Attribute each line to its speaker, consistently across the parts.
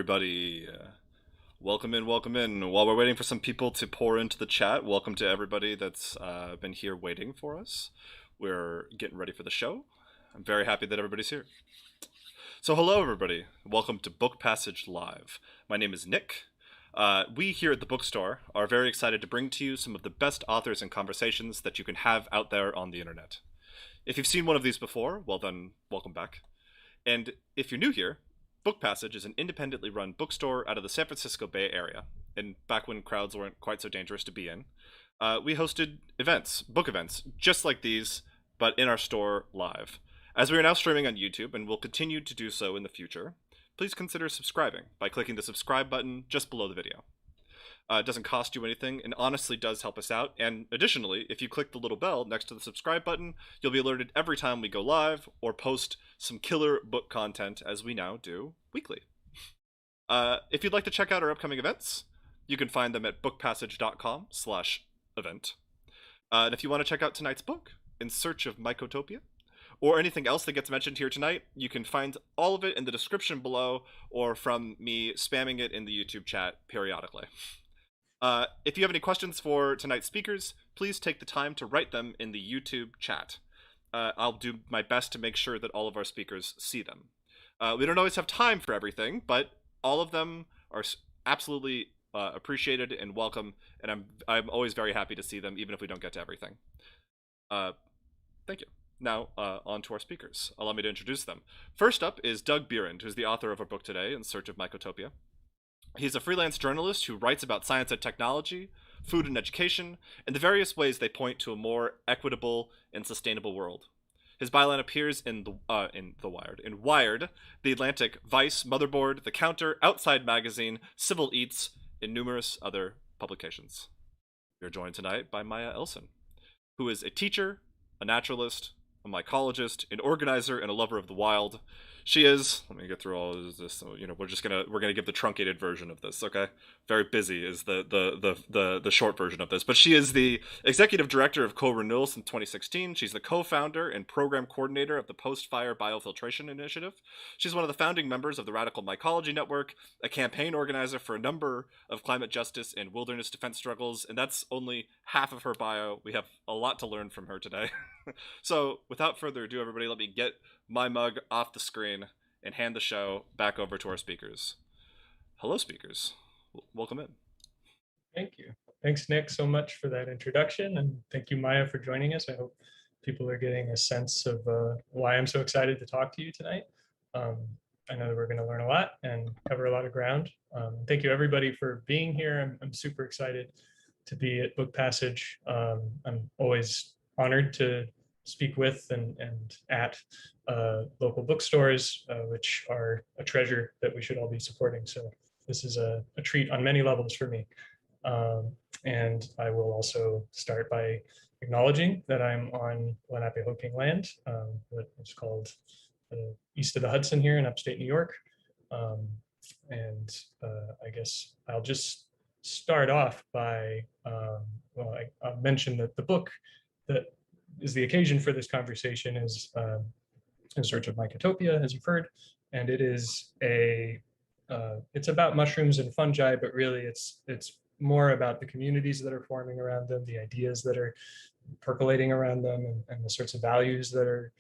Speaker 1: everybody. Welcome in, welcome in. While we're waiting for some people to pour into the chat, welcome to everybody that's been here waiting for us. We're getting ready for the show. I'm very happy that everybody's here. So hello everybody. Welcome to Book Passage Live. My name is Nick. We here at the bookstore are very excited to bring to you some of the best authors and conversations that you can have out there on the internet. If you've seen one of these before, well then, welcome back. And if you're new here, Book Passage is an independently run bookstore out of the San Francisco Bay Area. And back when crowds weren't quite so dangerous to be in, we hosted events, book events, just like these, but in our store live. As we are now streaming on YouTube and will continue to do so in the future, please consider subscribing by clicking the subscribe button just below the video. It doesn't cost you anything and honestly does help us out. And additionally, if you click the little bell next to the subscribe button, you'll be alerted every time we go live or post some killer book content, as we now do weekly. If you'd like to check out our upcoming events, you can find them at bookpassage.com/event. And if you want to check out tonight's book, In Search of Mycotopia, or anything else that gets mentioned here tonight, you can find all of it in the description below or from me spamming it in the YouTube chat periodically. If you have any questions for tonight's speakers, please take the time to write them in the YouTube chat. I'll do my best to make sure that all of our speakers see them. We don't always have time for everything, but all of them are absolutely appreciated and welcome, and I'm always very happy to see them, even if we don't get to everything. Thank you. Now, on to our speakers. Allow me to introduce them. First up is Doug Bierend, who's the author of our book today, In Search of Mycotopia. He's a freelance journalist who writes about science and technology, food and education, and the various ways they point to a more equitable and sustainable world. His byline appears in Wired, The Atlantic, Vice, Motherboard, The Counter, Outside Magazine, Civil Eats, and numerous other publications. We are joined tonight by Maya Elson, who is a teacher, a naturalist, a mycologist, an organizer, and a lover of the wild. She is, let me get through all of this, so, we're gonna give the truncated version of this, okay? Very busy is the short version of this, but she is the executive director of Co-Renewal since 2016. She's the co-founder and program coordinator of the Post-Fire Biofiltration Initiative. She's one of the founding members of the Radical Mycology Network, a campaign organizer for a number of climate justice and wilderness defense struggles, and that's only half of her bio. We have a lot to learn from her today. So, without further ado, everybody, let me get my mug off the screen and hand the show back over to our speakers. Hello, speakers. Welcome in.
Speaker 2: Thank you. Thanks, Nick, so much for that introduction. And thank you, Maya, for joining us. I hope people are getting a sense of why I'm so excited to talk to you tonight. I know that we're going to learn a lot and cover a lot of ground. Thank you, everybody, for being here. I'm super excited to be at Book Passage. I'm always honored to speak with and at local bookstores, which are a treasure that we should all be supporting. So this is a treat on many levels for me. And I will also start by acknowledging that I'm on Lenape-Hoking land, what is called east of the Hudson here in upstate New York. I guess I'll just start off by, I'll mention that the book that is the occasion for this conversation is In Search of Mycotopia, as you've heard, and it is it's about mushrooms and fungi, but really it's more about the communities that are forming around them, the ideas that are percolating around them, and the sorts of values that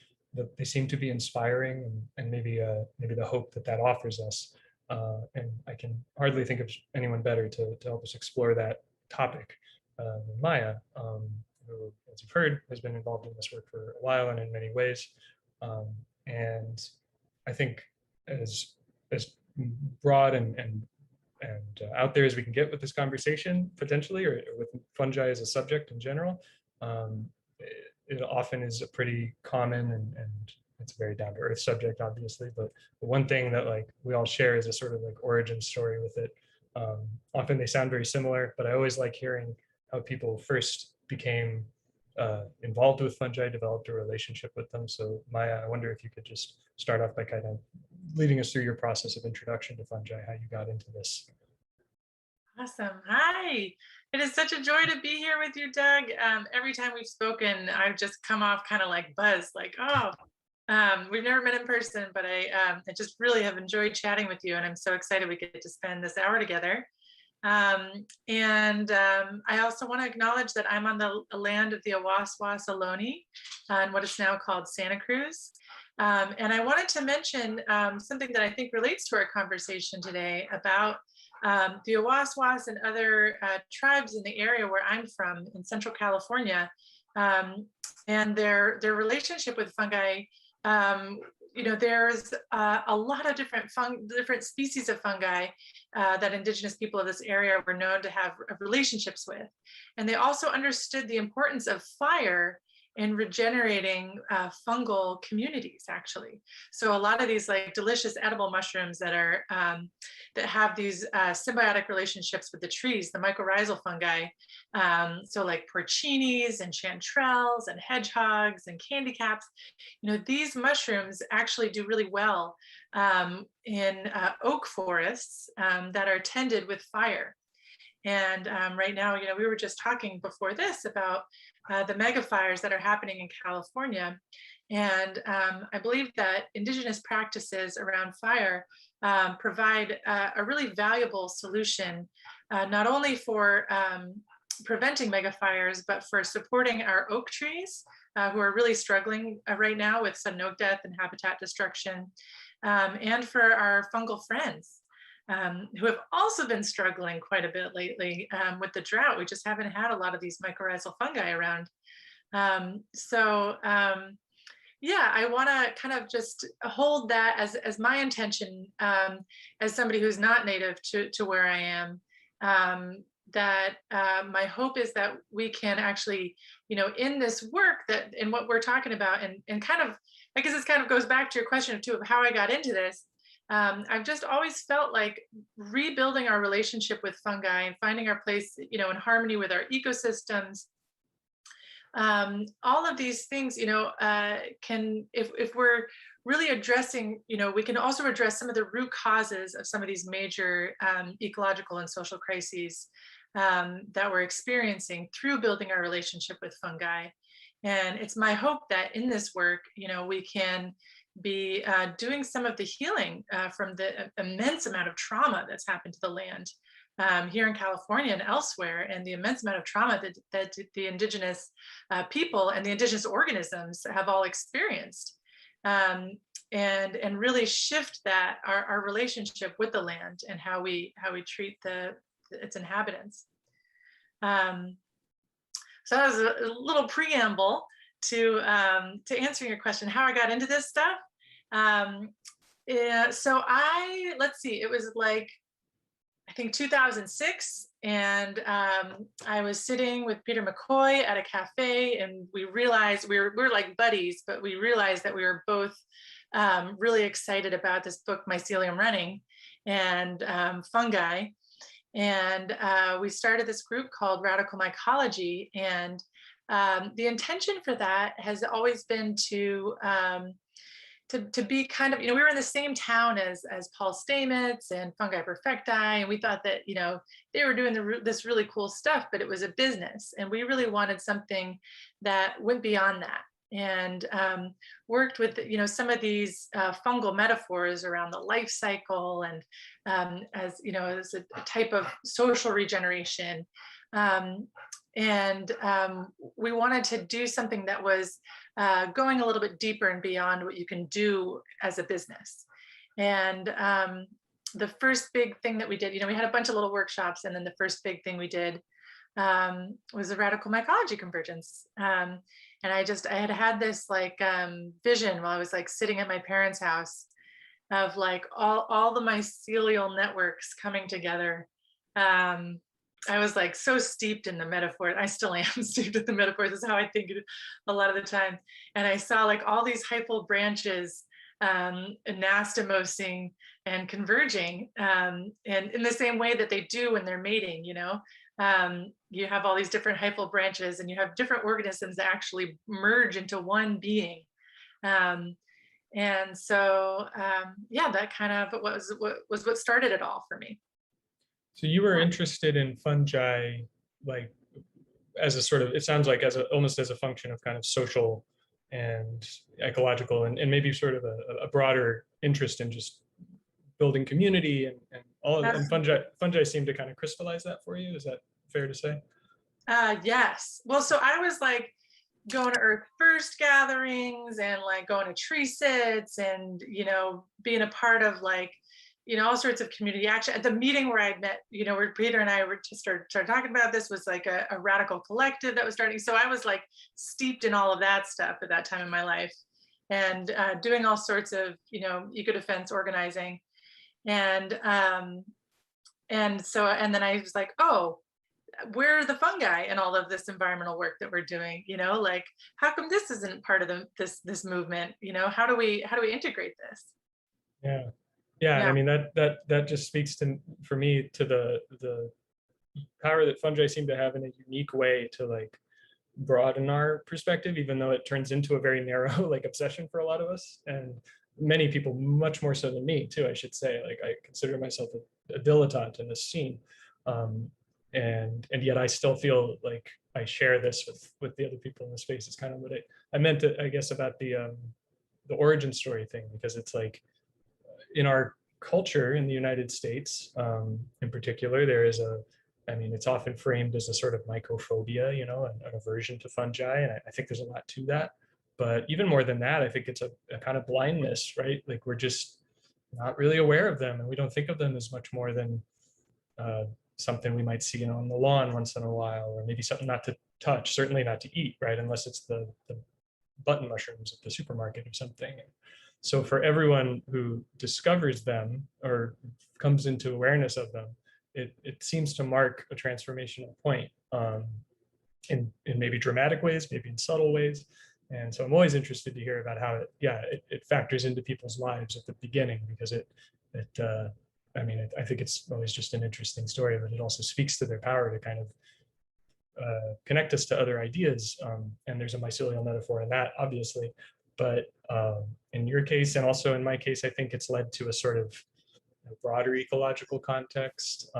Speaker 2: they seem to be inspiring, and maybe the hope that offers us. And I can hardly think of anyone better to help us explore that topic than Maya, who, as you've heard, has been involved in this work for a while and in many ways. And I think as broad and out there as we can get with this conversation, potentially, or with fungi as a subject in general, it often is a pretty common and it's a very down-to-earth subject, obviously. But the one thing that we all share is a sort of origin story with it. Often they sound very similar, but I always like hearing how people first became involved with fungi, developed a relationship with them. So Maya, I wonder if you could just start off by kind of leading us through your process of introduction to fungi, how you got into this.
Speaker 3: Awesome. Hi. It is such a joy to be here with you, Doug. Every time we've spoken, I've just come off kind of buzzed, oh, We've never met in person, but I just really have enjoyed chatting with you, and I'm so excited we get to spend this hour together. I also want to acknowledge that I'm on the land of the Awaswas Ohlone, in what is now called Santa Cruz. And I wanted to mention something that I think relates to our conversation today about the Awaswas and other tribes in the area where I'm from in Central California, and their relationship with fungi. There's a lot of different species of fungi that indigenous people of this area were known to have relationships with. And they also understood the importance of fire in regenerating fungal communities, actually. So a lot of these like delicious edible mushrooms that are that have these symbiotic relationships with the trees, the mycorrhizal fungi. So like porcinis and chanterelles and hedgehogs and candy caps, these mushrooms actually do really well in oak forests that are tended with fire. And right now, we were just talking before this about the mega fires that are happening in California. And I believe that indigenous practices around fire provide a really valuable solution, not only for preventing mega fires, but for supporting our oak trees who are really struggling right now with sudden oak death and habitat destruction, and for our fungal friends. Who have also been struggling quite a bit lately with the drought. We just haven't had a lot of these mycorrhizal fungi around. Yeah, I want to kind of just hold that as my intention as somebody who's not native to where I am. That my hope is that we can actually, in this work that in what we're talking about, and kind of, I guess this kind of goes back to your question too of how I got into this. I've just always felt like rebuilding our relationship with fungi and finding our place, in harmony with our ecosystems. All of these things, can, if we're really addressing, we can also address some of the root causes of some of these major ecological and social crises that we're experiencing through building our relationship with fungi. And it's my hope that in this work, we can be doing some of the healing from the immense amount of trauma that's happened to the land here in California and elsewhere, and the immense amount of trauma that the indigenous people and the indigenous organisms have all experienced, and really shift that our relationship with the land and how we treat its inhabitants. So that was a little preamble to answering your question, how I got into this stuff. So let's see, it was like, I think 2006, and I was sitting with Peter McCoy at a cafe, and we realized we're like buddies, but we realized that we were both really excited about this book, Mycelium Running, and fungi. And we started this group called Radical Mycology, and the intention for that has always been to be kind of, we were in the same town as Paul Stamets and Fungi Perfecti, and we thought that, they were doing this really cool stuff, but it was a business, and we really wanted something that went beyond that, and worked with, some of these fungal metaphors around the life cycle, and as a type of social regeneration. We wanted to do something that was going a little bit deeper and beyond what you can do as a business. And the first big thing that we did, we had a bunch of little workshops, and then the first big thing we did was a radical mycology convergence. And I had this like vision while I was like sitting at my parents' house of like all the mycelial networks coming together. I was like so steeped in the metaphor. I still am steeped in the metaphors. This is how I think it a lot of the time. And I saw like all these hyphal branches anastomosing and converging, and in the same way that they do when they're mating, you have all these different hyphal branches, and you have different organisms that actually merge into one being. And so, that kind of was what started it all for me.
Speaker 2: So you were interested in fungi, like as a sort of, it sounds like almost as a function of kind of social and ecological, and maybe sort of a broader interest in just building community and all. And fungi seem to kind of crystallize that for you. Is that fair to say?
Speaker 3: Yes. Well, so I was like going to Earth First gatherings and like going to tree sits and, being a part of like, all sorts of community action. At the meeting where I met, where Peter and I were to started talking about this was like a radical collective that was starting. So I was like steeped in all of that stuff at that time in my life, and doing all sorts of, eco defense organizing. And then I was like, oh, where are the fungi and all of this environmental work that we're doing? Like, how come this isn't part of this movement? How do we integrate this?
Speaker 2: Yeah, and I mean that just speaks for me to the power that fungi seem to have in a unique way to like broaden our perspective, even though it turns into a very narrow like obsession for a lot of us, and many people much more so than me too, I should say. Like, I consider myself a dilettante in this scene, and yet I still feel like I share this with the other people in the space. It's kind of what I meant to, I guess, about the origin story thing, because it's like in our culture in the United States, in particular, there is it's often framed as a sort of mycophobia, an aversion to fungi, and I think there's a lot to that. But even more than that, I think it's a kind of blindness, right? Like, we're just not really aware of them, and we don't think of them as much more than something we might see, on the lawn once in a while, or maybe something not to touch, certainly not to eat, right? Unless it's the button mushrooms at the supermarket or something. So for everyone who discovers them or comes into awareness of them, it seems to mark a transformational point, in maybe dramatic ways, maybe in subtle ways. And so I'm always interested to hear about how it factors into people's lives at the beginning, because I think it's always just an interesting story, but it also speaks to their power to kind of connect us to other ideas. And there's a mycelial metaphor in that, obviously. But in your case, and also in my case, I think it's led to a sort of broader ecological context,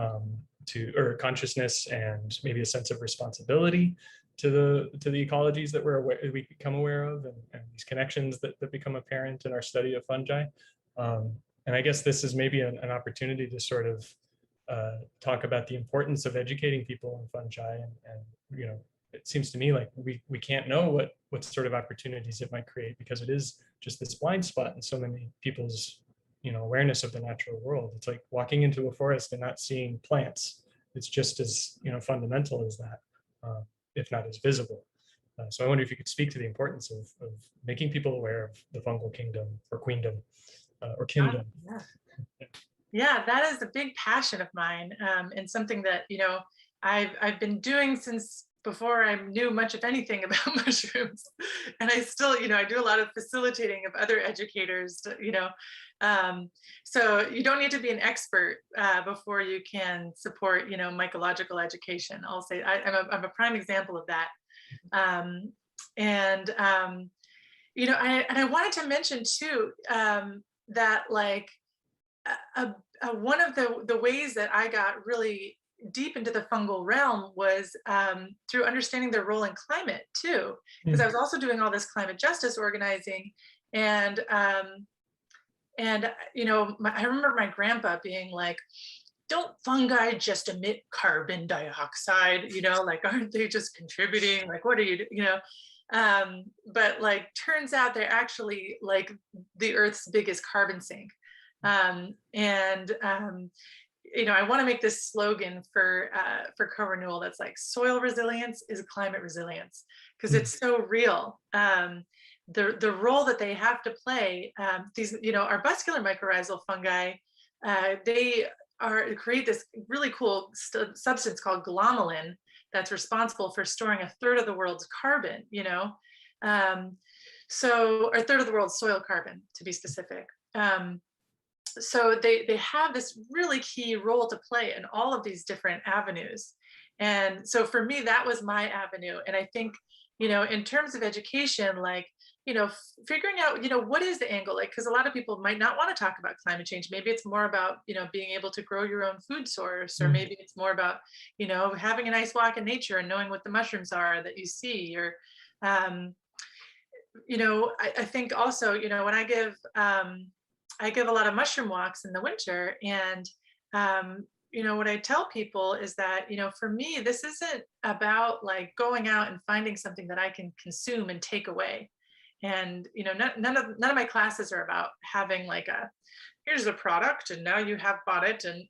Speaker 2: or consciousness, and maybe a sense of responsibility to the ecologies that we become aware of, and these connections that become apparent in our study of fungi. And I guess this is maybe an opportunity to sort of talk about the importance of educating people on fungi, and it seems to me like we can't know what sort of opportunities it might create, because it is just this blind spot in so many people's awareness of the natural world. It's like walking into a forest and not seeing plants. It's just as fundamental as that, if not as visible. So I wonder if you could speak to the importance of making people aware of the fungal kingdom or queendom, or kingdom.
Speaker 3: Yeah, that is a big passion of mine, and something that I've been doing since before I knew much of anything about mushrooms. And I still, I do a lot of facilitating of other educators, so you don't need to be an expert before you can support, mycological education. I'll say I'm a prime example of that. I wanted to mention too, that like one of the ways that I got really deep into the fungal realm was through understanding their role in climate too, because I was also doing all this climate justice organizing, and I remember my grandpa being like, don't fungi just emit carbon dioxide, like, aren't they just contributing, like, what are you but like, turns out they're actually like the Earth's biggest carbon sink. I want to make this slogan for co-renewal that's like, soil resilience is climate resilience, because it's so real. The role that they have to play, these our vascular mycorrhizal fungi, they create this really cool substance called glomalin that's responsible for storing a third of the world's carbon, so, or a third of the world's soil carbon, to be specific. So they have this really key role to play in all of these different avenues. And so for me, that was my avenue. And I think, in terms of education, like, figuring out, what is the angle, like, because a lot of people might not want to talk about climate change. Maybe it's more about, being able to grow your own food source, or maybe it's more about, having a nice walk in nature and knowing what the mushrooms are that you see, or, I think also, when I give a lot of mushroom walks in the winter, and what I tell people is that, for me, this isn't about like going out and finding something that I can consume and take away. And none of my classes are about having like here's a product and now you have bought it, and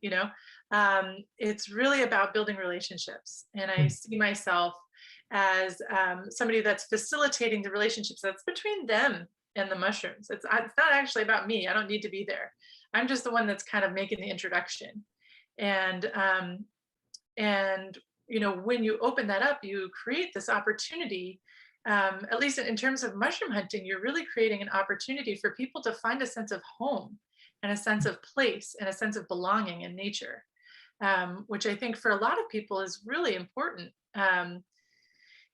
Speaker 3: it's really about building relationships. And I see myself as somebody that's facilitating the relationships that's between them and the mushrooms. It's not actually about me. I don't need to be there. I'm just the one that's kind of making the introduction. And when you open that up, you create this opportunity. At least in terms of mushroom hunting, you're really creating an opportunity for people to find a sense of home and a sense of place and a sense of belonging in nature, which I think for a lot of people is really important.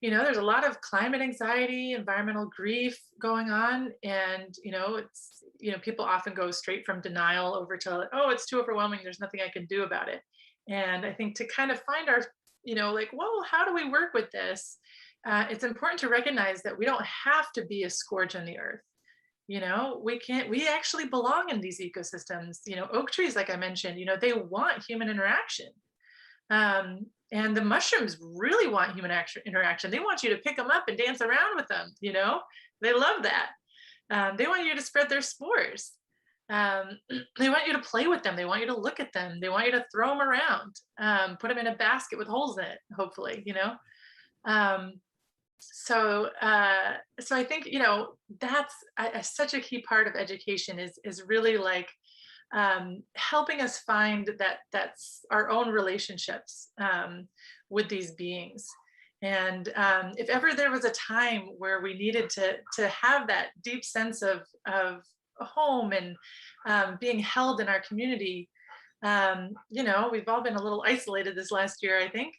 Speaker 3: There's a lot of climate anxiety, environmental grief going on, and people often go straight from denial over to, oh, it's too overwhelming, there's nothing I can do about it. And I think to kind of find our, like, well, how do we work with this? It's important to recognize that we don't have to be a scourge on the earth. We actually belong in these ecosystems. Oak trees, like I mentioned, they want human interaction. And the mushrooms really want human interaction. They want you to pick them up and dance around with them. They love that. They want you to spread their spores. They want you to play with them. They want you to look at them. They want you to throw them around, put them in a basket with holes in it, hopefully, So I think, that's such a key part of education is really like helping us find that's our own relationships with these beings. And if ever there was a time where we needed to have that deep sense of home and being held in our community, we've all been a little isolated this last year, I think.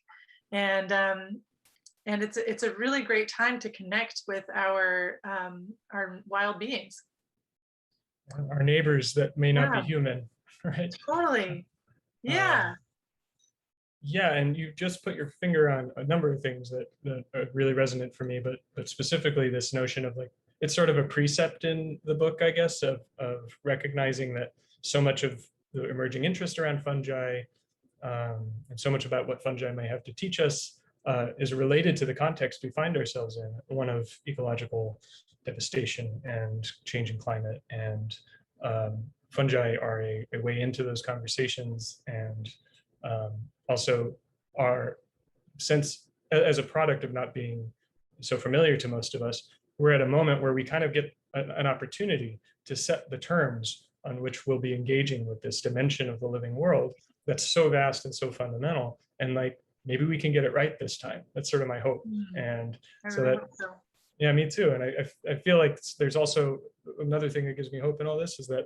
Speaker 3: And it's a really great time to connect with our wild beings.
Speaker 2: Our neighbors that may not be human, right?
Speaker 3: Totally. Yeah.
Speaker 2: Yeah, and you just put your finger on a number of things that are really resonant for me, but specifically this notion of like, it's sort of a precept in the book, I guess, of recognizing that so much of the emerging interest around fungi and so much about what fungi may have to teach us is related to the context we find ourselves in, one of ecological devastation and changing climate. And fungi are a way into those conversations, and also are, since as a product of not being so familiar to most of us, we're at a moment where we kind of get an opportunity to set the terms on which we'll be engaging with this dimension of the living world that's so vast and so fundamental. And like, maybe we can get it right this time. That's sort of my hope. And so that, yeah, me too. And I feel like there's also another thing that gives me hope in all this, is that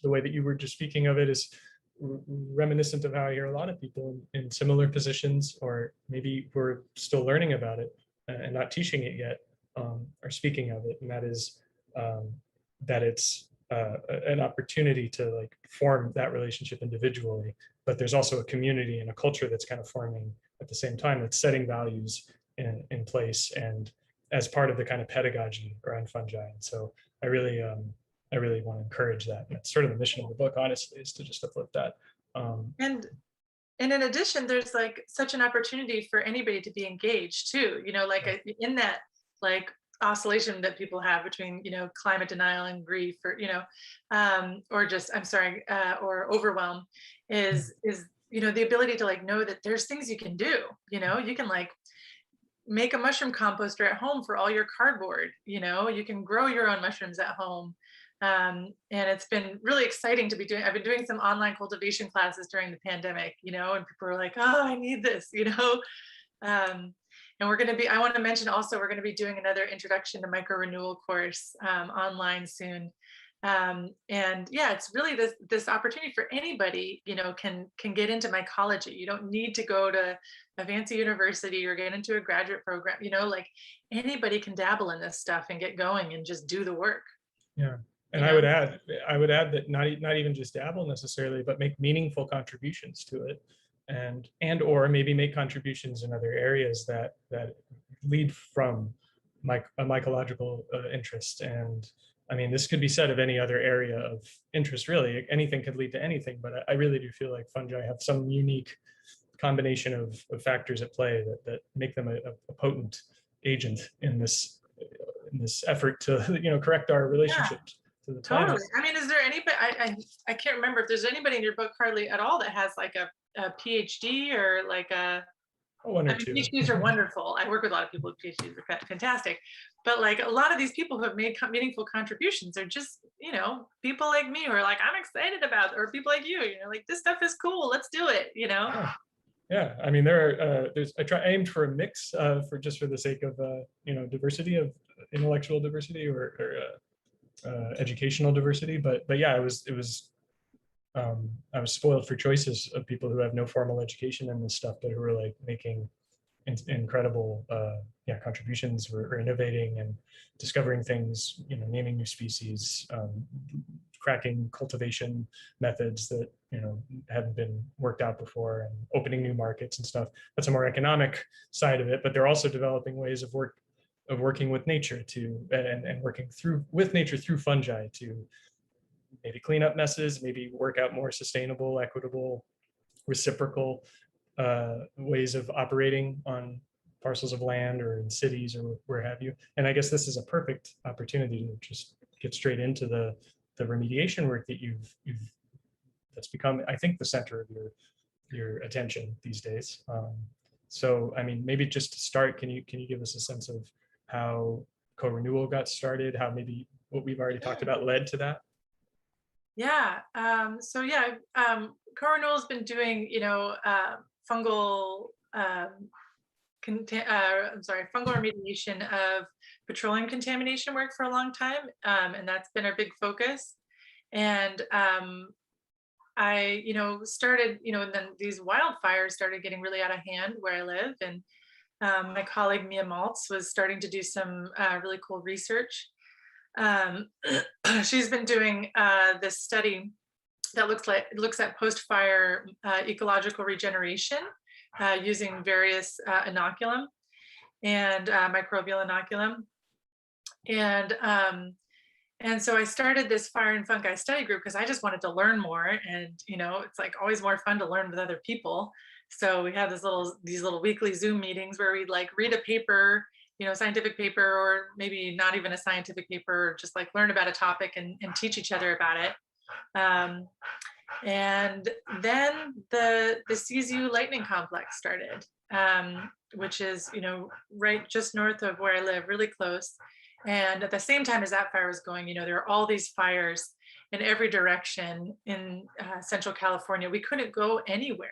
Speaker 2: the way that you were just speaking of it is reminiscent of how I hear a lot of people in similar positions, or maybe we're still learning about it and not teaching it yet, are speaking of it. And that is that it's an opportunity to like form that relationship individually, but there's also a community and a culture that's kind of forming at the same time, that's setting values in place and as part of the kind of pedagogy around fungi. And so I really want to encourage that. That's sort of the mission of the book, honestly, is to just uplift that.
Speaker 3: And in addition, there's like such an opportunity for anybody to be engaged too, like in that like oscillation that people have between, climate denial and grief, or, or just, or overwhelm is, the ability to like know that there's things you can do, you can like make a mushroom composter at home for all your cardboard, you can grow your own mushrooms at home. And it's been really exciting to be I've been doing some online cultivation classes during the pandemic, and people are like, oh, I need this, and I want to mention also, we're going to be doing another introduction to micro renewal course online soon. And yeah, it's really this opportunity for anybody, can get into mycology. You don't need to go to a fancy university or get into a graduate program, like anybody can dabble in this stuff and get going and just do the work.
Speaker 2: Yeah. And I would add that not even just dabble necessarily, but make meaningful contributions to it, and or maybe make contributions in other areas that lead from a mycological interest. And I mean, this could be said of any other area of interest, really. Anything could lead to anything, but I really do feel like fungi have some unique combination of factors at play that make them a potent agent in this effort to correct our relationships to the planet.
Speaker 3: Totally. I mean, is there anybody, I can't remember if there's anybody in your book hardly at all that has like a PhD or like a,
Speaker 2: One or
Speaker 3: I mean,
Speaker 2: two.
Speaker 3: PhDs are wonderful. I work with a lot of people with PhDs, are fantastic. But like a lot of these people who have made meaningful contributions are just, people like me who are like, I'm excited about it, or people like you, like this stuff is cool. Let's do it,
Speaker 2: Yeah, I mean, there's I aimed for a mix for the sake of diversity, of intellectual diversity or educational diversity, but yeah, I was spoiled for choices of people who have no formal education in this stuff, but who are like making incredible contributions, or innovating and discovering things, naming new species, cracking cultivation methods that hadn't been worked out before, and opening new markets and stuff. That's a more economic side of it, but they're also developing ways of working with nature and working with nature through fungi to maybe clean up messes, maybe work out more sustainable, equitable, reciprocal ways of operating on parcels of land or in cities or where have you. And I guess this is a perfect opportunity to just get straight into the remediation work that that's become, I think, the center of your attention these days. So, I mean, maybe just to start, can you give us a sense of how co-renewal got started, how maybe what we've already talked about led to that?
Speaker 3: Yeah. So yeah, co-renewal has been doing, fungal, fungal remediation of petroleum contamination work for a long time, and that's been our big focus. And I, started, and then these wildfires started getting really out of hand where I live, and my colleague Mia Maltz was starting to do some really cool research. She's been doing this study that looks at post-fire ecological regeneration using various inoculum and microbial inoculum. And so I started this fire and fungi study group because I just wanted to learn more. And, it's like always more fun to learn with other people. So we have these little weekly Zoom meetings where we like read a paper, scientific paper, or maybe not even a scientific paper, just like learn about a topic and teach each other about it. And then the CZU Lightning Complex started, which is, right just north of where I live, really close. And at the same time as that fire was going, there are all these fires in every direction in Central California. We couldn't go anywhere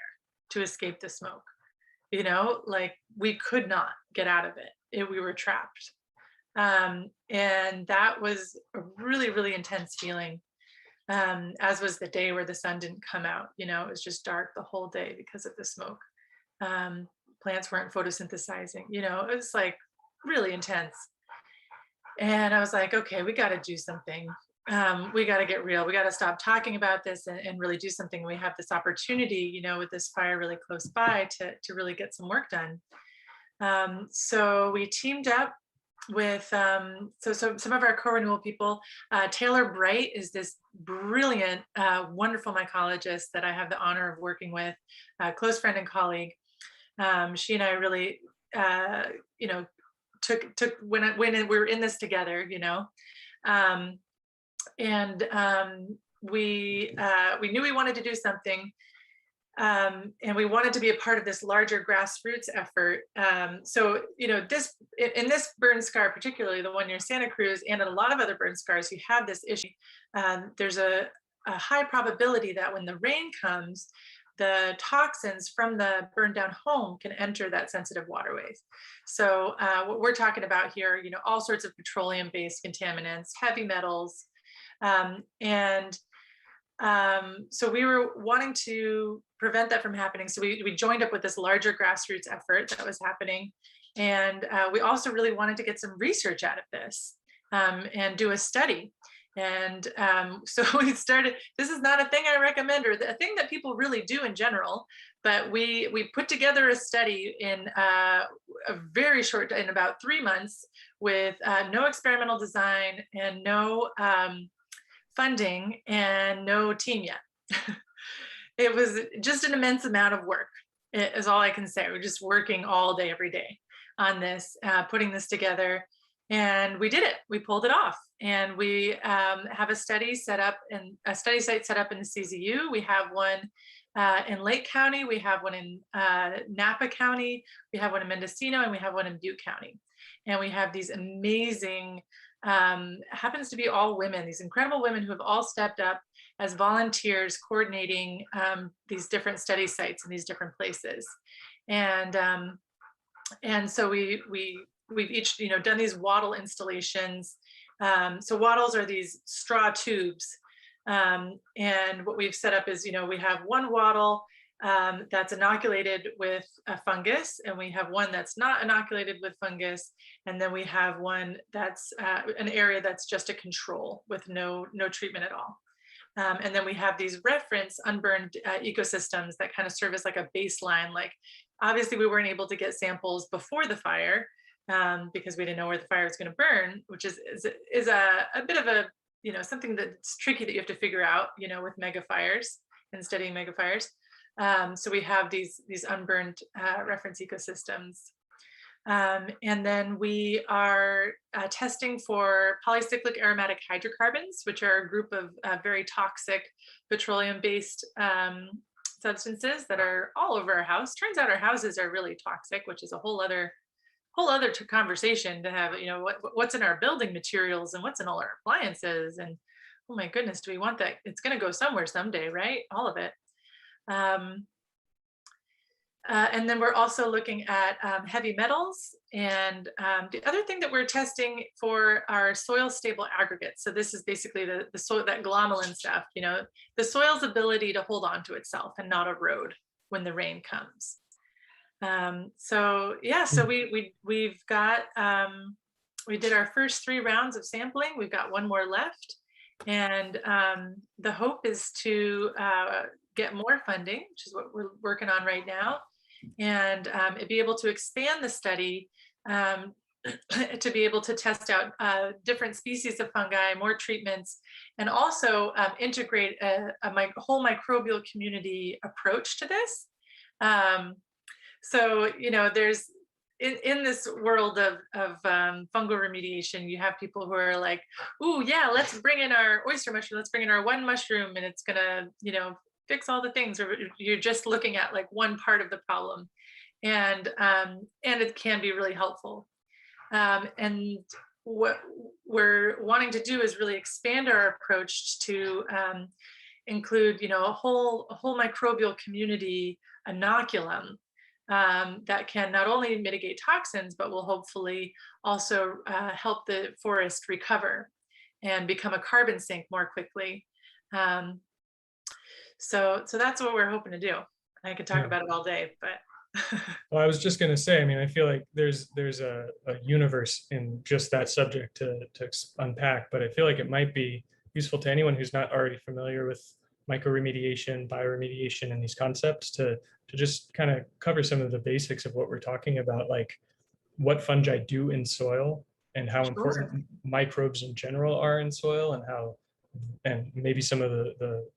Speaker 3: to escape the smoke. Like we could not get out of it. We were trapped. And that was a really, really intense feeling, as was the day where the sun didn't come out. It was just dark the whole day because of the smoke. Plants weren't photosynthesizing. It was like really intense. And I was like, okay, we got to do something. We got to get real. We got to stop talking about this and really do something. We have this opportunity, with this fire really close by to really get some work done. So we teamed up with so some of our co-renewal people. Taylor Bright is this brilliant, wonderful mycologist that I have the honor of working with, a close friend and colleague. She and I really, took when we were in this together, and we knew we wanted to do something, and we wanted to be a part of this larger grassroots effort. So this in this burn scar, particularly the one near Santa Cruz, and in a lot of other burn scars, you have this issue. There's a high probability that when the rain comes, the toxins from the burned down home can enter that sensitive waterways. So what we're talking about here, all sorts of petroleum-based contaminants, heavy metals, and so we were wanting to prevent that from happening. So we joined up with this larger grassroots effort that was happening, and we also really wanted to get some research out of this and do a study. And so we started, this is not a thing I recommend or a thing that people really do in general, but we put together a study in a very short, in about 3 months, with no experimental design and no funding and no team yet. It was just an immense amount of work, is all I can say. We're just working all day, every day on this, putting this together. And we did it. We pulled it off. And we have a study set up, and a study site set up in the CZU. We have one in Lake County. We have one in Napa County. We have one in Mendocino, and we have one in Butte County. And we have these amazing, happens to be all women, these incredible women who have all stepped up as volunteers coordinating these different study sites in these different places. And so we've each, done these wattle installations. So wattles are these straw tubes. And what we've set up is, we have one wattle that's inoculated with a fungus, and we have one that's not inoculated with fungus. And then we have one that's an area that's just a control with no treatment at all. And then we have these reference unburned ecosystems that kind of serve as like a baseline. Like, obviously we weren't able to get samples before the fire because we didn't know where the fire was going to burn, which is a bit of a, something that's tricky that you have to figure out, with mega fires and studying mega fires. So we have these unburned reference ecosystems. And then we are testing for polycyclic aromatic hydrocarbons, which are a group of very toxic petroleum-based substances that are all over our house. Turns out our houses are really toxic, which is a whole other conversation to have. What's in our building materials and what's in all our appliances, and oh my goodness, do we want that? It's going to go somewhere someday, right? All of it. And then we're also looking at heavy metals. And the other thing that we're testing for are soil stable aggregates. So this is basically the soil, that glomalin stuff, the soil's ability to hold on to itself and not erode when the rain comes. So yeah, so we've got, we did our first 3 rounds of sampling. We've got 1 more left. And the hope is to get more funding, which is what we're working on right now, and be able to expand the study to be able to test out different species of fungi, more treatments, and also integrate a whole microbial community approach to this. So, there's in this world of fungal remediation, you have people who are like, "Ooh, yeah, let's bring in our oyster mushroom. Let's bring in our one mushroom, and it's gonna, fix all the things." Or you're just looking at like one part of the problem, and it can be really helpful. And what we're wanting to do is really expand our approach to include, a whole microbial community inoculum that can not only mitigate toxins, but will hopefully also help the forest recover and become a carbon sink more quickly. So that's what we're hoping to do. I could talk about it all day, but.
Speaker 2: Well, I was just going to say, I feel like there's a universe in just that subject to unpack, but I feel like it might be useful to anyone who's not already familiar with mycoremediation, bioremediation, and these concepts to just kind of cover some of the basics of what we're talking about, like what fungi do in soil and how important microbes in general are in soil, and maybe some of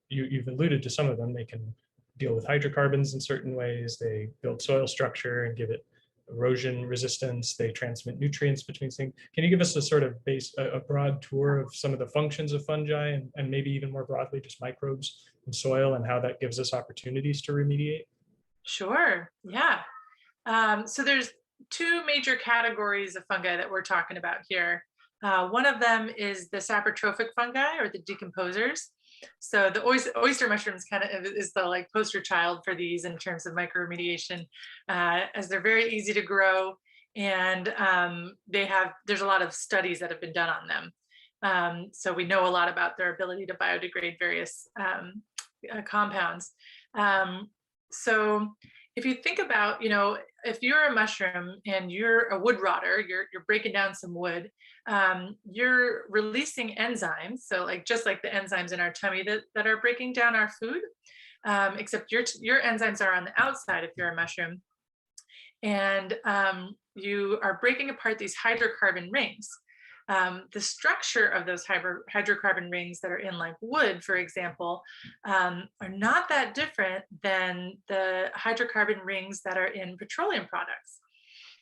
Speaker 2: you've alluded to some of them. They can deal with hydrocarbons in certain ways. They build soil structure and give it erosion resistance. They transmit nutrients between things. Can you give us a sort of a broad tour of some of the functions of fungi and maybe even more broadly just microbes in soil and how that gives us opportunities to remediate?
Speaker 3: Sure, yeah. So there's 2 major categories of fungi that we're talking about here. One of them is the saprotrophic fungi, or the decomposers. So the oyster mushrooms kind of is the like poster child for these in terms of microremediation, as they're very easy to grow, and there's a lot of studies that have been done on them. So we know a lot about their ability to biodegrade various compounds. So if you think about, if you're a mushroom and you're a wood rotter, you're breaking down some wood, you're releasing enzymes. So like just like the enzymes in our tummy that are breaking down our food, except your enzymes are on the outside if you're a mushroom, and you are breaking apart these hydrocarbon rings. The structure of those hydrocarbon rings that are in like wood, for example, are not that different than the hydrocarbon rings that are in petroleum products.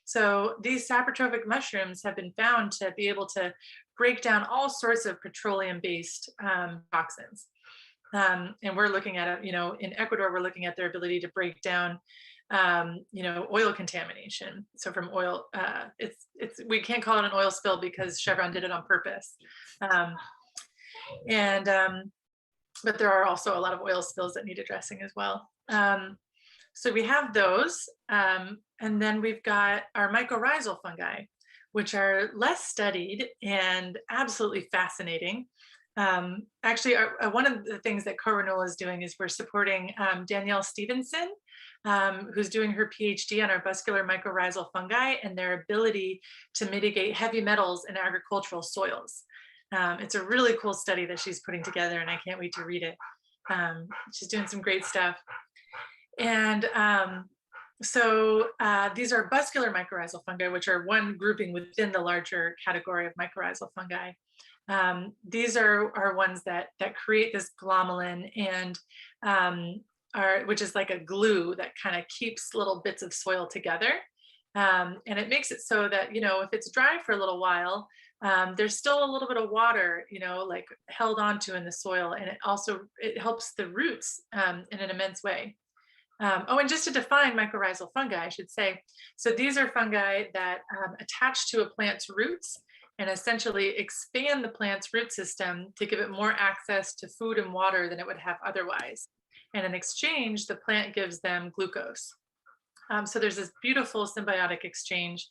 Speaker 3: So these saprotrophic mushrooms have been found to be able to break down all sorts of petroleum-based toxins. And we're looking at it, in Ecuador, we're looking at their ability to break down oil contamination. So from oil, we can't call it an oil spill because Chevron did it on purpose. And but there are also a lot of oil spills that need addressing as well. So we have those, and then we've got our mycorrhizal fungi, which are less studied and absolutely fascinating. Actually, one of the things that Co-Renewal is doing is we're supporting Danielle Stevenson, who's doing her PhD on our vascular mycorrhizal fungi and their ability to mitigate heavy metals in agricultural soils. It's a really cool study that she's putting together, and I can't wait to read it. She's doing some great stuff. And so these are vascular mycorrhizal fungi, which are one grouping within the larger category of mycorrhizal fungi. These are ones that create this glomalin and which is like a glue that kind of keeps little bits of soil together. And it makes it so that, if it's dry for a little while, there's still a little bit of water, like held onto in the soil. And it helps the roots in an immense way. And just to define mycorrhizal fungi, I should say, so these are fungi that attach to a plant's roots and essentially expand the plant's root system to give it more access to food and water than it would have otherwise. And in exchange, the plant gives them glucose. So there's this beautiful symbiotic exchange,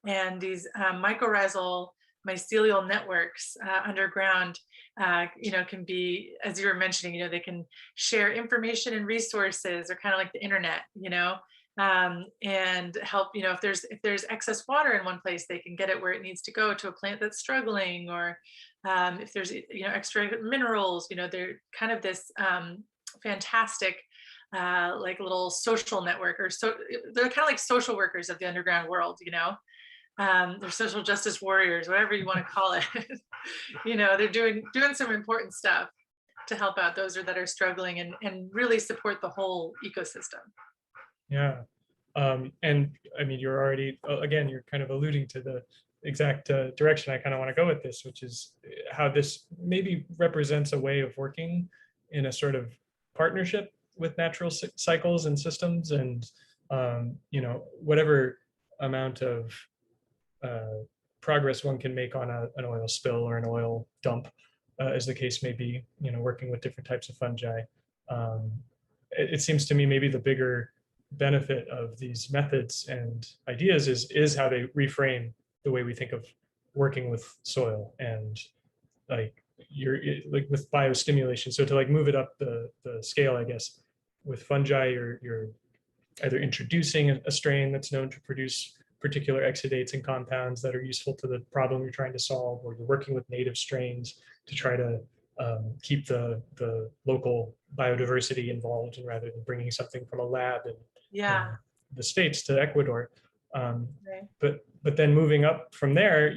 Speaker 3: and these mycorrhizal mycelial networks underground, can be, as you were mentioning, they can share information and resources, or kind of like the internet, and help, if there's excess water in one place, they can get it where it needs to go to a plant that's struggling, or if there's, extra minerals, they're kind of this fantastic like little social network, or so they're kind of like social workers of the underground world, they're social justice warriors, whatever you want to call it. They're doing some important stuff to help out those that are struggling and really support the whole ecosystem.
Speaker 2: Yeah. And I mean, you're already, again, you're kind of alluding to the exact direction I kind of want to go with this, which is how this maybe represents a way of working in a sort of partnership with natural cycles and systems, and whatever amount of progress one can make on an oil spill or an oil dump, as the case may be, working with different types of fungi. It seems to me maybe the bigger benefit of these methods and ideas is how they reframe the way we think of working with soil, and like with biostimulation. So to like move it up the scale, I guess, with fungi, you're either introducing a strain that's known to produce particular exudates and compounds that are useful to the problem you're trying to solve, or you're working with native strains to try to keep the local biodiversity involved, and rather than bringing something from a lab in the States to Ecuador.
Speaker 3: Right.
Speaker 2: But then moving up from there,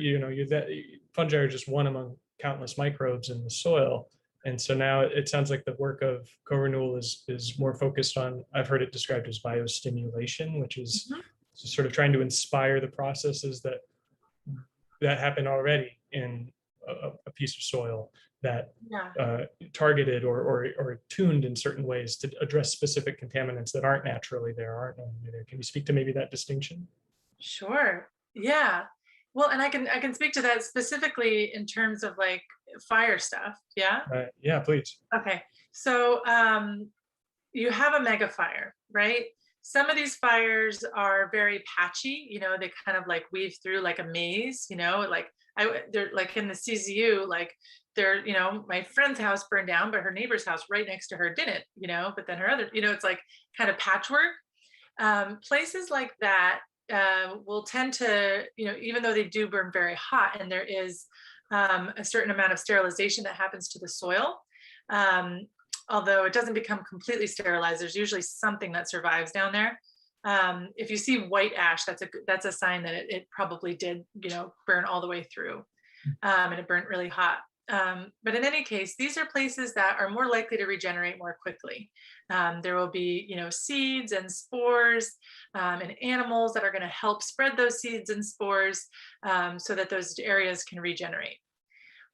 Speaker 2: fungi are just one among countless microbes in the soil. And so now it sounds like the work of Co-Renewal is more focused on, I've heard it described as biostimulation, which is sort of trying to inspire the processes that happen already in a piece of soil, that targeted or tuned in certain ways to address specific contaminants that aren't naturally there, aren't normally there. Can you speak to maybe that distinction?
Speaker 3: Sure. Yeah. Well, and I can speak to that specifically in terms of like fire stuff. Yeah.
Speaker 2: Yeah, please.
Speaker 3: Okay. So you have a mega fire, right? Some of these fires are very patchy, they kind of like weave through like a maze, like they're like in the CZU, like they're, my friend's house burned down, but her neighbor's house right next to her didn't, but then her other, it's like kind of patchwork. Places like that will tend to, even though they do burn very hot, and there is a certain amount of sterilization that happens to the soil, although it doesn't become completely sterilized, there's usually something that survives down there. If you see white ash, that's a sign that it probably did, burn all the way through, and it burnt really hot. But in any case, these are places that are more likely to regenerate more quickly. There will be, seeds and spores and animals that are going to help spread those seeds and spores so that those areas can regenerate.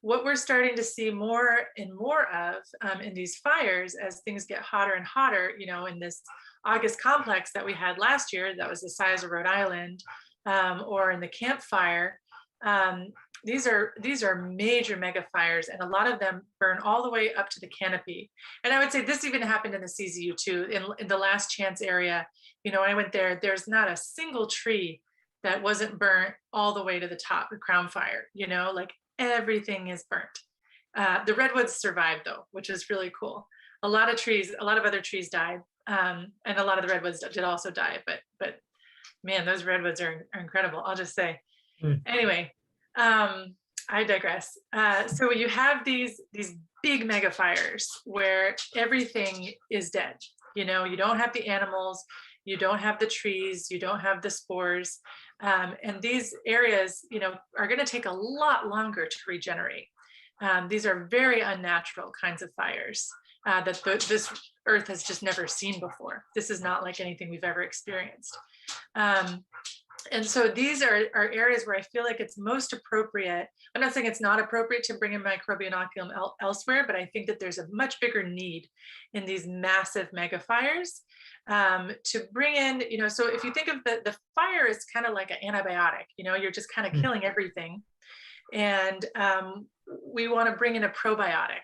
Speaker 3: What we're starting to see more and more of in these fires as things get hotter and hotter, in this August complex that we had last year, that was the size of Rhode Island, or in the Camp Fire, these are major mega fires, and a lot of them burn all the way up to the canopy. And I would say this even happened in the CZU too, in the Last Chance area. I went there, there's not a single tree that wasn't burnt all the way to the top, the crown fire, like everything is burnt. The redwoods survived though, which is really cool. A lot of other trees died, and a lot of the redwoods did also die, but man, those redwoods are incredible, I'll just say. Anyway, I digress. So you have these big mega fires where everything is dead. You don't have the animals, you don't have the trees, you don't have the spores, and these areas, are going to take a lot longer to regenerate. These are very unnatural kinds of fires that this Earth has just never seen before. This is not like anything we've ever experienced. And so these are areas where I feel like it's most appropriate. I'm not saying it's not appropriate to bring in microbial inoculum elsewhere, but I think that there's a much bigger need in these massive mega fires to bring in, so if you think of the fire is kind of like an antibiotic, you're just kind of killing everything. And we want to bring in a probiotic.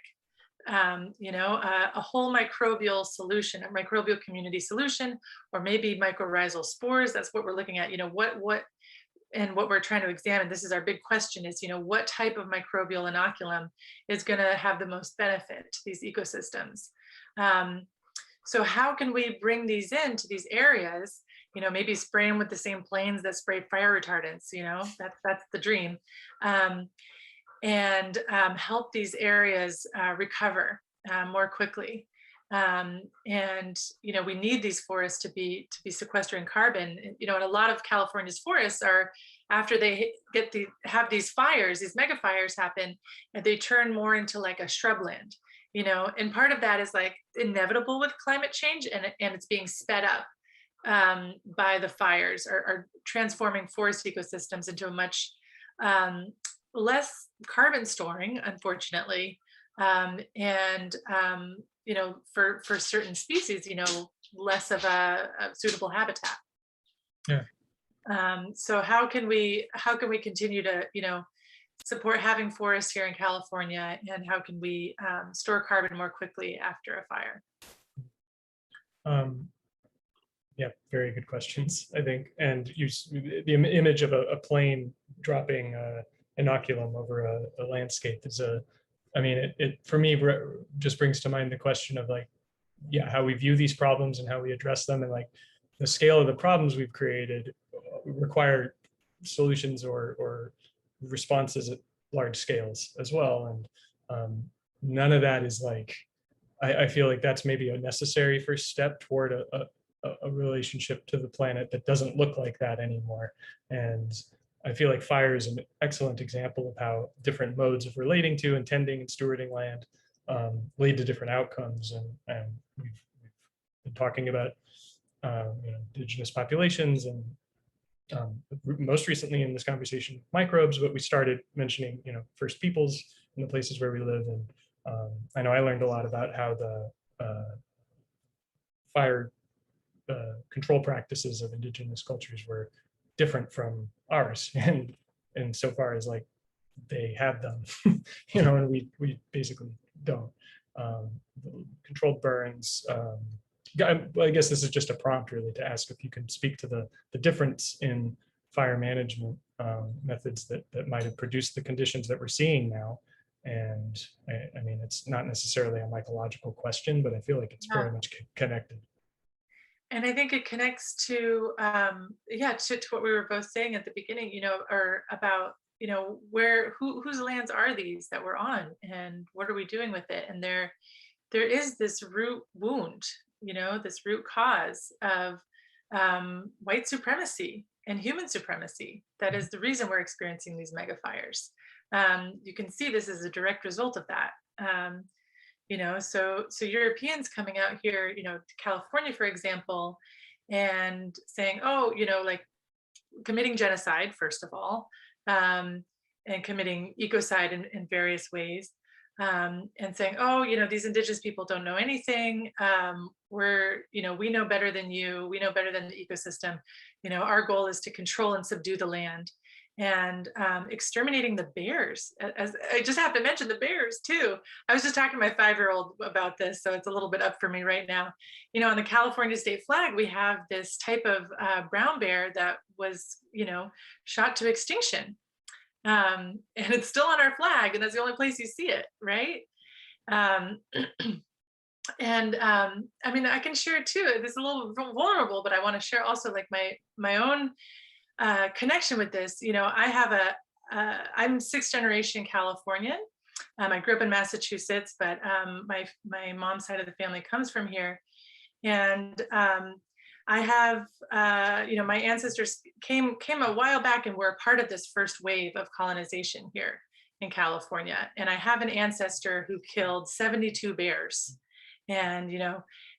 Speaker 3: A whole microbial solution, a microbial community solution, or maybe mycorrhizal spores. That's what we're looking at. What we're trying to examine. This is our big question: is what type of microbial inoculum is going to have the most benefit to these ecosystems? So how can we bring these into these areas? Maybe spray them with the same planes that spray fire retardants. That's the dream. And help these areas recover more quickly. And we need these forests to be sequestering carbon. And a lot of California's forests are, after they have these fires, these mega fires happen, and they turn more into like a shrubland. And part of that is like inevitable with climate change, and it's being sped up by the fires, are transforming forest ecosystems into a much less carbon storing, unfortunately, and for certain species, less of a suitable habitat.
Speaker 2: Yeah.
Speaker 3: So how can we continue to support having forests here in California, and how can we store carbon more quickly after a fire?
Speaker 2: Yeah, very good questions, I think. And the image of a plane dropping inoculum over a landscape is it for me just brings to mind the question of how we view these problems and how we address them, and the scale of the problems we've created require solutions or responses at large scales as well. And none of that is I feel like that's maybe a necessary first step toward a relationship to the planet that doesn't look like that anymore. And I feel like fire is an excellent example of how different modes of relating to and tending and stewarding land lead to different outcomes. And we've been talking about indigenous populations, and most recently in this conversation, microbes, but we started mentioning First Peoples in the places where we live. And I know I learned a lot about how the fire control practices of indigenous cultures were different from ours, and so far as they have them, and we basically don't. Controlled burns. I guess this is just a prompt really to ask if you can speak to the difference in fire management methods that might have produced the conditions that we're seeing now. And I mean, it's not necessarily a mycological question, but I feel like it's very much connected.
Speaker 3: And I think it connects to, yeah, to what we were both saying at the beginning, or about, whose lands are these that we're on, and what are we doing with it? And there is this root wound, this root cause of white supremacy and human supremacy. That is the reason we're experiencing these mega fires. You can see this is a direct result of that. So Europeans coming out here, to California, for example, and saying, oh, like committing genocide, first of all, and committing ecocide in various ways, and saying, oh, these indigenous people don't know anything. We know better than you. We know better than the ecosystem. Our goal is to control and subdue the land, and exterminating the bears. As I just have to mention the bears too. I was just talking to my 5-year-old about this, so it's a little bit up for me right now. On the California state flag, we have this type of brown bear that was, shot to extinction. And it's still on our flag, and that's the only place you see it, right? I mean, I can share too. It's a little vulnerable, but I want to share also like my own connection with this. I have I'm 6th generation Californian. I grew up in Massachusetts, but my mom's side of the family comes from here, and I have, my ancestors came a while back and were a part of this first wave of colonization here in California. And I have an ancestor who killed 72 bears. And,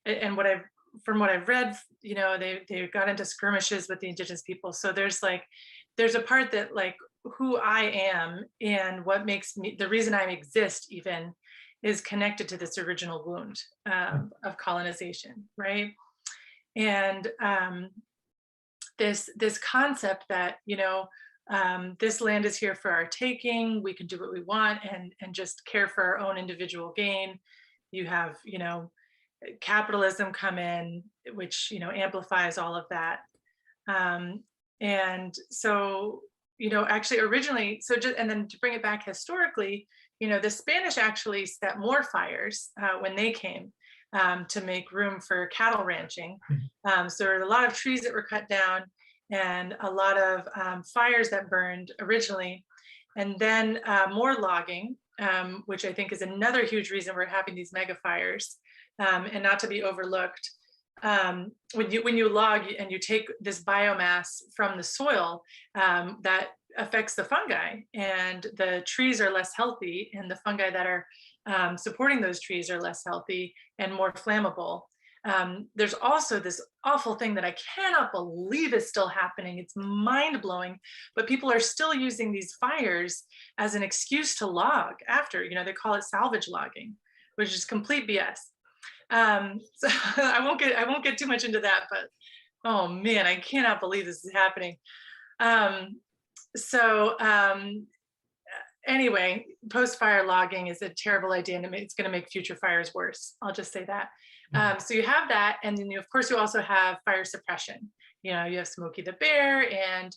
Speaker 3: and from what I've read, they got into skirmishes with the indigenous people. So there's a part that like who I am and what makes me, the reason I exist even, is connected to this original wound of colonization, right? And this concept that this land is here for our taking, we can do what we want and just care for our own individual gain. You have capitalism come in, which amplifies all of that. And so actually originally, and then to bring it back historically, the Spanish actually set more fires when they came. To make room for cattle ranching. So there were a lot of trees that were cut down and a lot of fires that burned originally. And then more logging, which I think is another huge reason we're having these mega fires, and not to be overlooked. When you log and you take this biomass from the soil, that affects the fungi, and the trees are less healthy, and the fungi that are supporting those trees are less healthy and more flammable. There's also this awful thing that I cannot believe is still happening. It's mind-blowing, but people are still using these fires as an excuse to log after. They call it salvage logging, which is complete BS. So I won't get too much into that, but oh man, I cannot believe this is happening. Anyway, post-fire logging is a terrible idea, and it's going to make future fires worse. I'll just say that. So you have that, and then of course you also have fire suppression. You have Smokey the Bear, and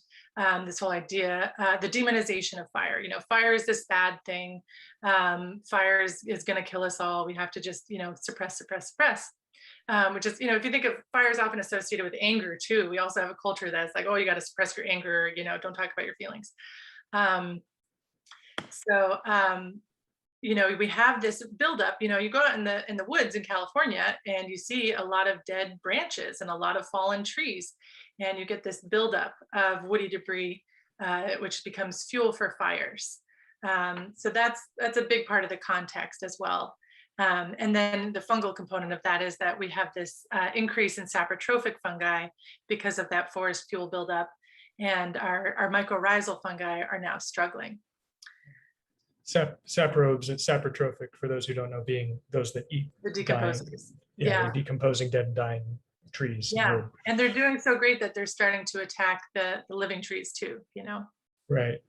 Speaker 3: this whole idea, the demonization of fire. Fire is this bad thing. Fire is going to kill us all. We have to just suppress. Which is, if you think of fire is often associated with anger too. We also have a culture that's like, oh, you got to suppress your anger. Don't talk about your feelings. We have this buildup. You go out in the woods in California and you see a lot of dead branches and a lot of fallen trees, and you get this buildup of woody debris, which becomes fuel for fires. So that's a big part of the context as well. And then the fungal component of that is that we have this increase in saprotrophic fungi because of that forest fuel buildup, and our mycorrhizal fungi are now struggling.
Speaker 2: Saprobes and saprotrophic, for those who don't know, being those that eat
Speaker 3: the decomposers.
Speaker 2: They're decomposing dead and dying trees.
Speaker 3: Yeah, and they're doing so great that they're starting to attack the living trees too.
Speaker 2: Right.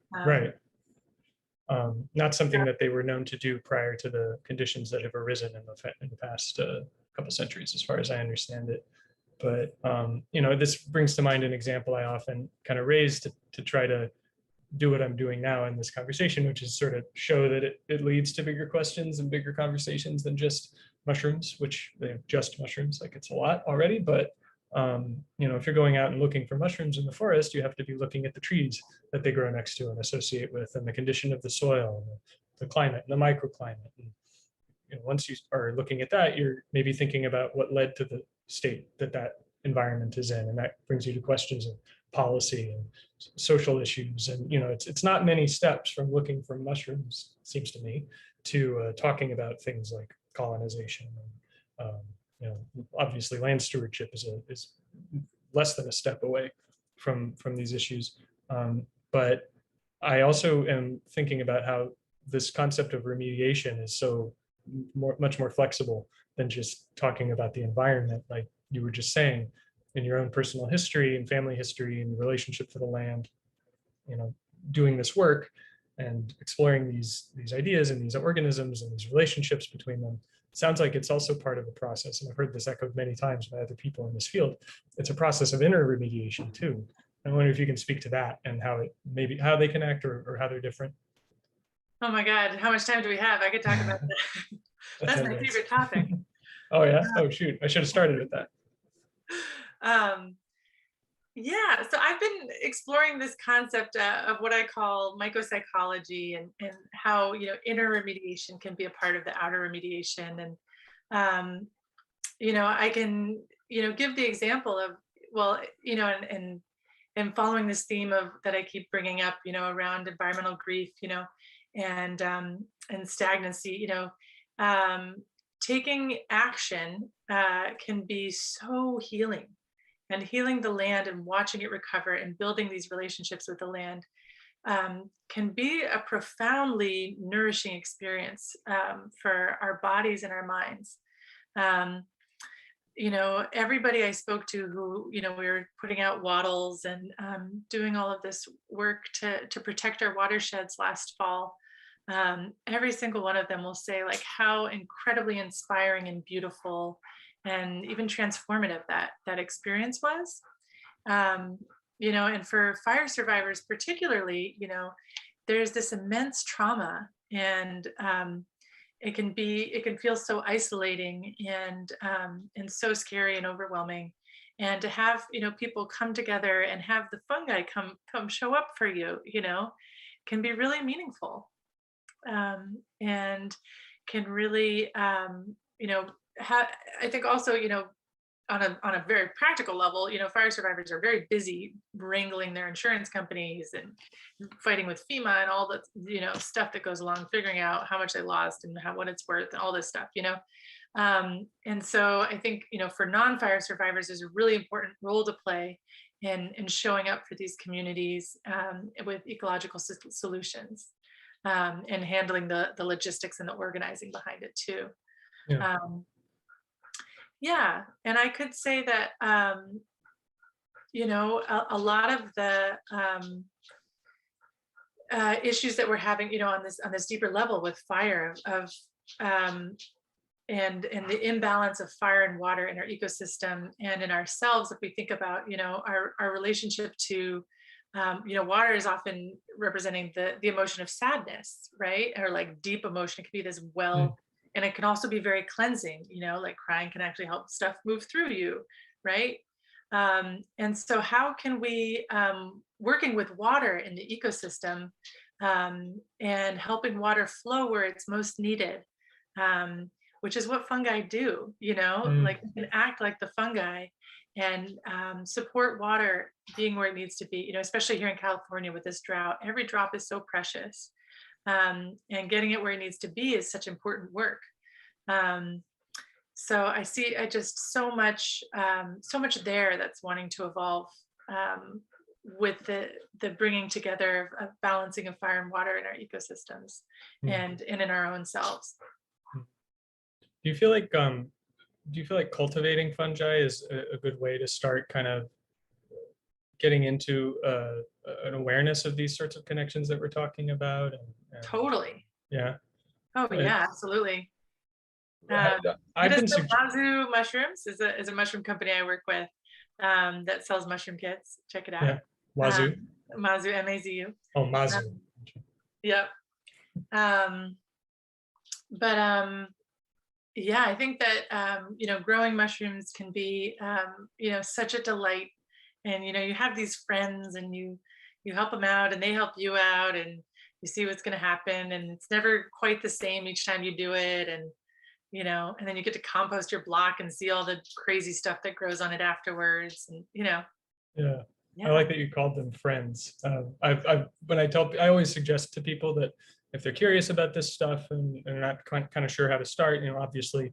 Speaker 2: Not something that they were known to do prior to the conditions that have arisen in the past couple centuries, as far as I understand it. But this brings to mind an example I often kind of raise to try to do what I'm doing now in this conversation, which is sort of show that it leads to bigger questions and bigger conversations than just mushrooms, which just mushrooms, like it's a lot already, but If you're going out and looking for mushrooms in the forest, you have to be looking at the trees that they grow next to and associate with, and the condition of the soil, and the climate, and the microclimate. And once you are looking at that, you're maybe thinking about what led to the state that that environment is in, and that brings you to questions of policy and social issues. And it's not many steps from looking for mushrooms, seems to me, to talking about things like colonization. And, obviously, land stewardship is less than a step away from these issues. But I also am thinking about how this concept of remediation is much more flexible than just talking about the environment, like you were just saying, in your own personal history and family history and your relationship to the land. Doing this work and exploring these ideas and these organisms and these relationships between them sounds like it's also part of the process. And I've heard this echoed many times by other people in this field. It's a process of inner remediation too. I wonder if you can speak to that and how they connect or how they're different.
Speaker 3: Oh my God, how much time do we have? I could talk about that. That's my favorite topic.
Speaker 2: Oh yeah. Oh shoot, I should have started with that.
Speaker 3: Yeah, so I've been exploring this concept of what I call mycopsychology, and how inner remediation can be a part of the outer remediation. And I can give the example of, well, and following this theme of that I keep bringing up, around environmental grief, and stagnancy. Taking action can be so healing. And healing the land and watching it recover and building these relationships with the land can be a profoundly nourishing experience for our bodies and our minds. Everybody I spoke to who, we were putting out wattles and doing all of this work to protect our watersheds last fall, every single one of them will say like how incredibly inspiring and beautiful and even transformative that experience was. And for fire survivors particularly, there's this immense trauma, and it can feel so isolating and so scary and overwhelming. And to have people come together and have the fungi come show up for you, can be really meaningful, and can really I think also, on a very practical level, fire survivors are very busy wrangling their insurance companies and fighting with FEMA and all the, stuff that goes along, figuring out how much they lost and what it's worth and all this stuff, and so I think, for non-fire survivors, there's a really important role to play in showing up for these communities with ecological solutions, and handling the logistics and the organizing behind it too.
Speaker 2: Yeah.
Speaker 3: Yeah, and I could say that a lot of the issues that we're having, on this deeper level with fire, and the imbalance of fire and water in our ecosystem and in ourselves. If we think about our relationship to water is often representing the emotion of sadness, right? Or like deep emotion. It can be this and it can also be very cleansing, like crying can actually help stuff move through you, right? And so how can we, working with water in the ecosystem, and helping water flow where it's most needed, which is what fungi do, like we can act like the fungi and support water being where it needs to be, especially here in California with this drought. Every drop is so precious. And getting it where it needs to be is such important work. So I just so much there that's wanting to evolve with the bringing together of balancing of fire and water in our ecosystems and in our own selves.
Speaker 2: Do you feel like cultivating fungi is a good way to start kind of getting into an awareness of these sorts of connections that we're talking about?
Speaker 3: Totally.
Speaker 2: Yeah.
Speaker 3: Oh yeah, absolutely.
Speaker 2: I've been
Speaker 3: Mazu Mushrooms is a mushroom company I work with that sells mushroom kits. Check it out.
Speaker 2: Yeah. Mazu.
Speaker 3: Mazu, M-A-Z-U.
Speaker 2: Oh, Mazu.
Speaker 3: Yep. But Yeah, I think that growing mushrooms can be such a delight, and you have these friends, and you help them out, and they help you out, and you see what's going to happen, and it's never quite the same each time you do it, and and then you get to compost your block and see all the crazy stuff that grows on it afterwards, and
Speaker 2: Yeah, I
Speaker 3: yeah.
Speaker 2: like that you called them friends. When I always suggest to people that if they're curious about this stuff and they're not kind of sure how to start, obviously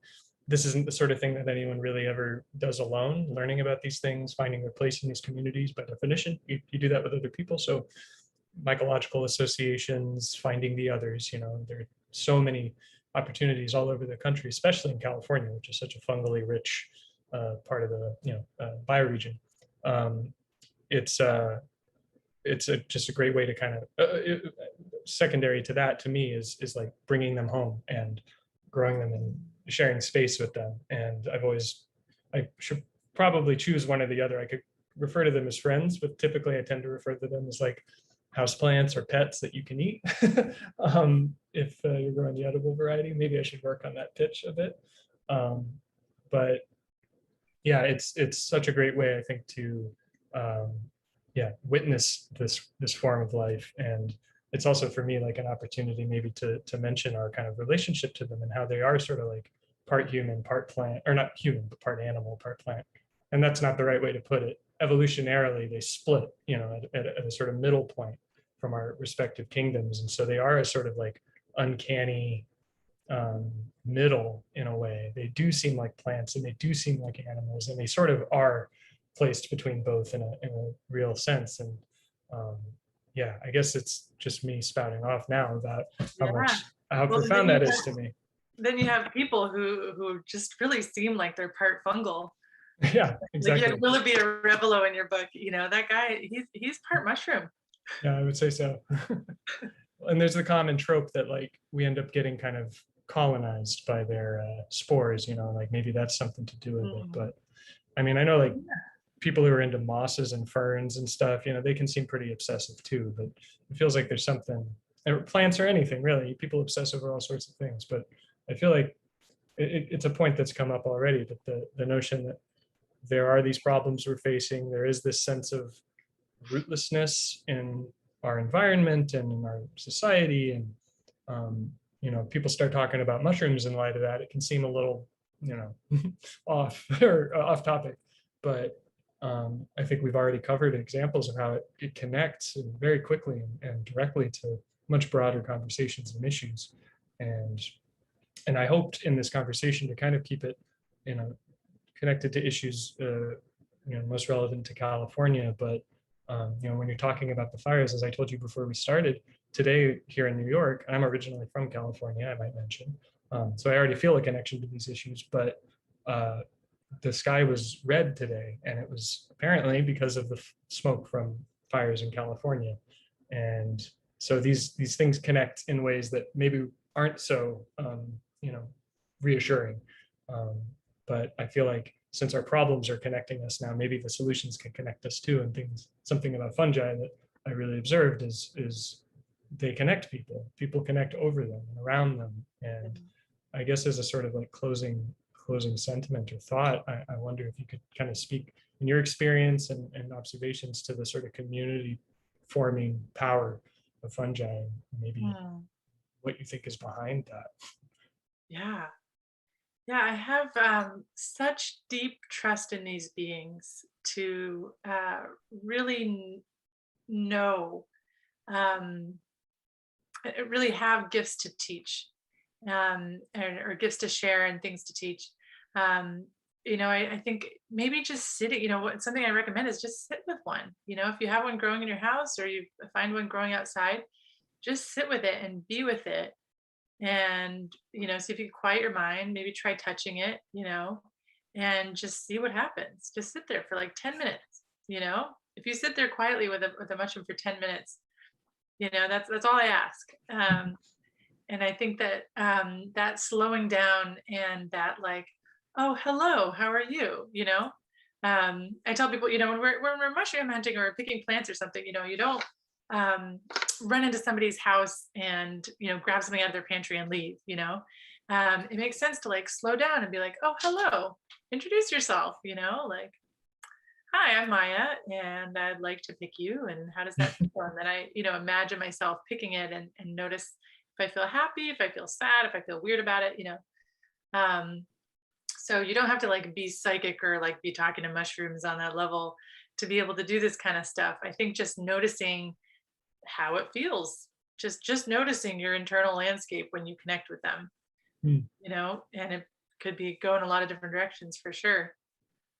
Speaker 2: this isn't the sort of thing that anyone really ever does alone. Learning about these things, finding their place in these communities, by definition, you do that with other people. So mycological associations, finding the others, there are so many opportunities all over the country, especially in California, which is such a fungally rich part of the bioregion. Um, it's just a great way to kind of secondary to that to me is like bringing them home and growing them and sharing space with them. And I should probably choose one or the other. I could refer to them as friends, but typically I tend to refer to them as like houseplants or pets that you can eat. If you're growing the edible variety, maybe I should work on that pitch a bit. But yeah, it's such a great way, I think, to witness this form of life. And it's also for me like an opportunity maybe to mention our kind of relationship to them and how they are sort of like part human, part plant, or not human, but part animal, part plant. And that's not the right way to put it. Evolutionarily, they split, at a sort of middle point from our respective kingdoms. And so they are a sort of like uncanny middle in a way. They do seem like plants and they do seem like animals, and they sort of are placed between both in a real sense. And I guess it's just me spouting off now about
Speaker 3: Yeah.
Speaker 2: how
Speaker 3: Well,
Speaker 2: profound that is to me.
Speaker 3: then you have people who just really seem like they're part fungal.
Speaker 2: Yeah,
Speaker 3: Like you
Speaker 2: exactly.
Speaker 3: had Willoughby Arevalo in your book, that guy, he's part mushroom.
Speaker 2: Yeah, I would say so. And there's the common trope that like we end up getting kind of colonized by their spores, like maybe that's something to do with it. But I mean, I know like people who are into mosses and ferns and stuff, they can seem pretty obsessive too, but it feels like there's something, plants or anything really, people obsess over all sorts of things. But I feel like it's a point that's come up already, that the notion that there are these problems we're facing, there is this sense of rootlessness in our environment and in our society. And people start talking about mushrooms in light of that, it can seem a little off or off topic, but I think we've already covered examples of how it connects very quickly and directly to much broader conversations and issues. And I hoped in this conversation to kind of keep it connected to issues most relevant to California. But when you're talking about the fires, as I told you before we started, today here in New York, I'm originally from California, I might mention. So I already feel a connection to these issues, but the sky was red today, and it was apparently because of the smoke from fires in California. And so these things connect in ways that maybe aren't so reassuring. But I feel like since our problems are connecting us now, maybe the solutions can connect us too. And something about fungi that I really observed is they connect people. People connect over them and around them. And I guess as a sort of like closing sentiment or thought, I wonder if you could kind of speak in your experience and observations to the sort of community forming power of fungi, and maybe what you think is behind that.
Speaker 3: Yeah. Yeah, I have such deep trust in these beings to really know, really have gifts to teach, or gifts to share and things to teach. I think maybe just sitting, something I recommend is just sit with one. If you have one growing in your house or you find one growing outside, just sit with it and be with it. And see if you can quiet your mind, maybe try touching it, and just see what happens. Just sit there for like 10 minutes. If you sit there quietly with a mushroom for 10 minutes, that's all I ask. And I think that that slowing down and that like, oh, hello, how are you? I tell people, when we're mushroom hunting or picking plants or something, you don't run into somebody's house and grab something out of their pantry and leave. it makes sense to like slow down and be like, oh, hello, introduce yourself, like, hi, I'm Maya, and I'd like to pick you. And how does that feel? And then I, imagine myself picking it and notice if I feel happy, if I feel sad, if I feel weird about it, Um, so you don't have to like be psychic or like be talking to mushrooms on that level to be able to do this kind of stuff. I think just noticing how it feels, just noticing your internal landscape when you connect with them,
Speaker 2: Mm.
Speaker 3: and it could be going a lot of different directions for sure.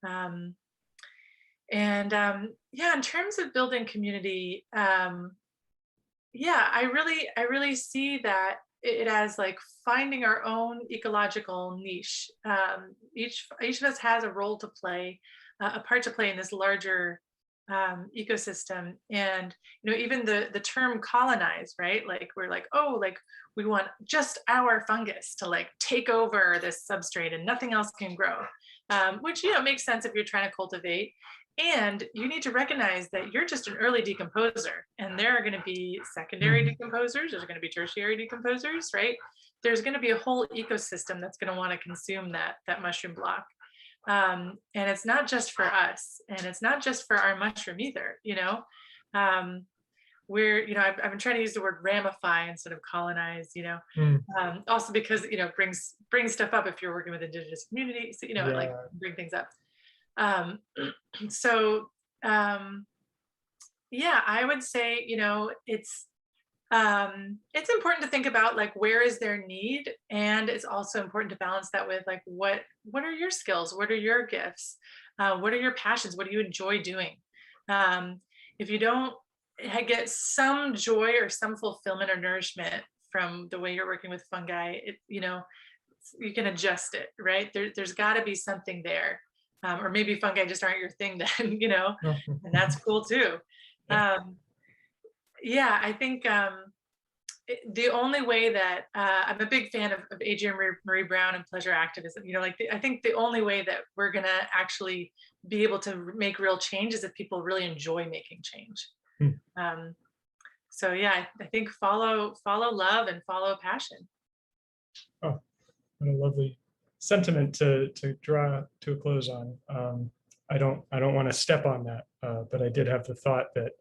Speaker 3: Um, and yeah, in terms of building community, yeah, I really see that it as like finding our own ecological niche. Each of us has a role to play, a part to play in this larger ecosystem. And even the term colonize, right? Like we're like, oh, like we want just our fungus to like take over this substrate and nothing else can grow, which makes sense if you're trying to cultivate. And you need to recognize that you're just an early decomposer, and there are going to be secondary decomposers, there's going to be tertiary decomposers, right? There's going to be a whole ecosystem that's going to want to consume that mushroom block. And it's not just for us, and it's not just for our mushroom either. We're, I've been trying to use the word ramify instead of colonize,
Speaker 2: Mm.
Speaker 3: also because, brings stuff up if you're working with indigenous communities, it like
Speaker 2: Yeah.
Speaker 3: bring things up. Um, so yeah, I would say, it's important to think about like where is their need, and it's also important to balance that with like what are your skills, what are your gifts, what are your passions, what do you enjoy doing. If you don't get some joy or some fulfillment or nourishment from the way you're working with fungi, you can adjust it, right? There's got to be something there. Or maybe fungi just aren't your thing then, and that's cool too.
Speaker 2: Yeah.
Speaker 3: Yeah, I think the only way that I'm a big fan of Adrienne Marie Brown and pleasure activism. I think the only way that we're gonna actually be able to make real change is if people really enjoy making change.
Speaker 2: Mm.
Speaker 3: So yeah, I think follow love and follow passion.
Speaker 2: Oh, what a lovely sentiment to draw to a close on. I don't want to step on that, but I did have the thought that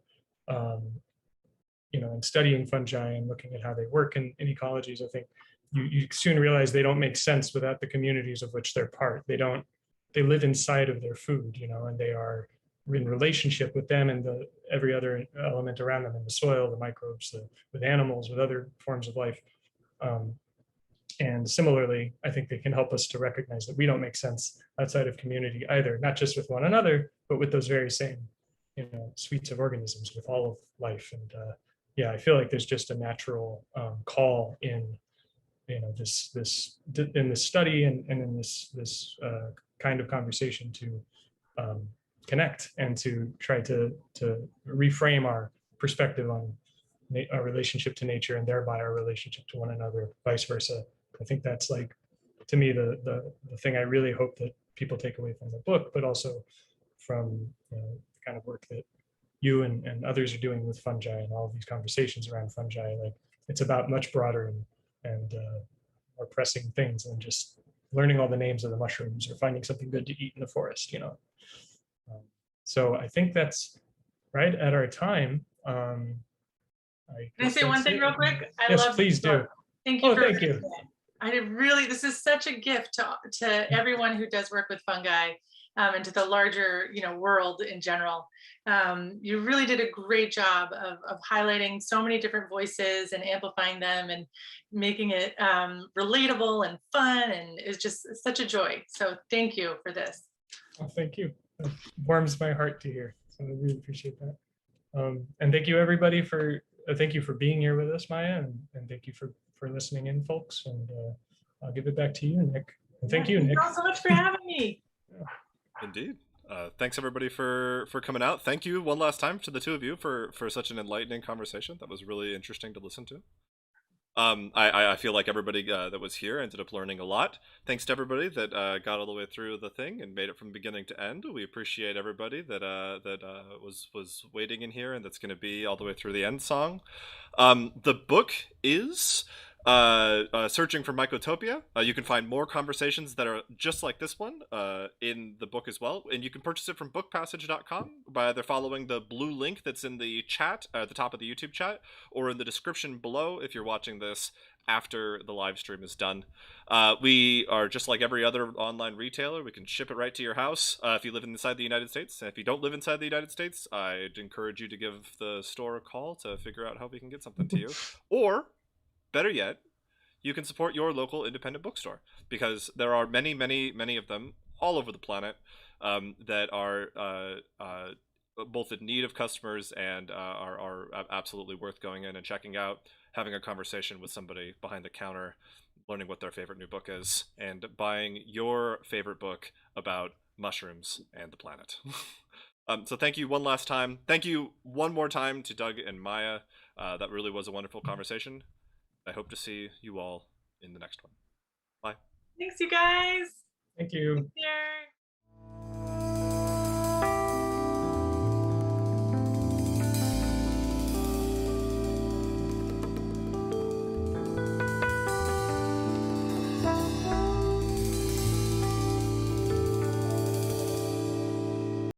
Speaker 2: in studying fungi and looking at how they work in ecologies, I think you soon realize they don't make sense without the communities of which they're part. They live inside of their food, and they are in relationship with them and every other element around them in the soil, the microbes, with animals, with other forms of life. And similarly, I think they can help us to recognize that we don't make sense outside of community either, not just with one another, but with those very same, suites of organisms, with all of life. And yeah, I feel like there's just a natural call in, this in this study and in this kind of conversation to connect and to try to reframe our perspective on our relationship to nature and thereby our relationship to one another, vice versa. I think that's like, to me, the thing I really hope that people take away from the book, but also from the kind of work that you and others are doing with fungi and all of these conversations around fungi. Like, it's about much broader and more pressing things than just learning all the names of the mushrooms or finding something good to eat in the forest. So I think that's right at our time.
Speaker 3: Can I say one thing real quick?
Speaker 2: Yes, please do.
Speaker 3: Thank you.
Speaker 2: Oh, thank you.
Speaker 3: This is such a gift to everyone who does work with fungi, and to the larger, world in general. You really did a great job of highlighting so many different voices and amplifying them and making it relatable and fun. And it's just such a joy. So thank you for this.
Speaker 2: Oh, thank you. It warms my heart to hear. So I really appreciate that. And thank you, everybody, thank you for being here with us, Maya, and thank you for listening in, folks. And I'll give it back to you, Nick. And thank you, Nick.
Speaker 3: Thank you so much for having me.
Speaker 1: Indeed. Thanks everybody for coming out. Thank you one last time to the two of you for such an enlightening conversation. That was really interesting to listen to. I feel like everybody that was here ended up learning a lot. Thanks to everybody that got all the way through the thing and made it from beginning to end. We appreciate everybody that was waiting in here and that's going to be all the way through the end song. The book is Searching for Mycotopia. You can find more conversations that are just like this one in the book as well. And you can purchase it from bookpassage.com by either following the blue link that's in the chat at the top of the YouTube chat, or in the description below if you're watching this after the live stream is done. We are just like every other online retailer. We can ship it right to your house if you live inside the United States. And if you don't live inside the United States, I'd encourage you to give the store a call to figure out how we can get something to you. Or better yet, you can support your local independent bookstore, because there are many, many, many of them all over the planet that are both in need of customers and are absolutely worth going in and checking out, having a conversation with somebody behind the counter, learning what their favorite new book is, and buying your favorite book about mushrooms and the planet. So thank you one last time. Thank you one more time to Doug and Maya. That really was a wonderful conversation. I hope to see you all in the next one. Bye.
Speaker 3: Thanks, you guys.
Speaker 2: Thank you.
Speaker 3: Take care.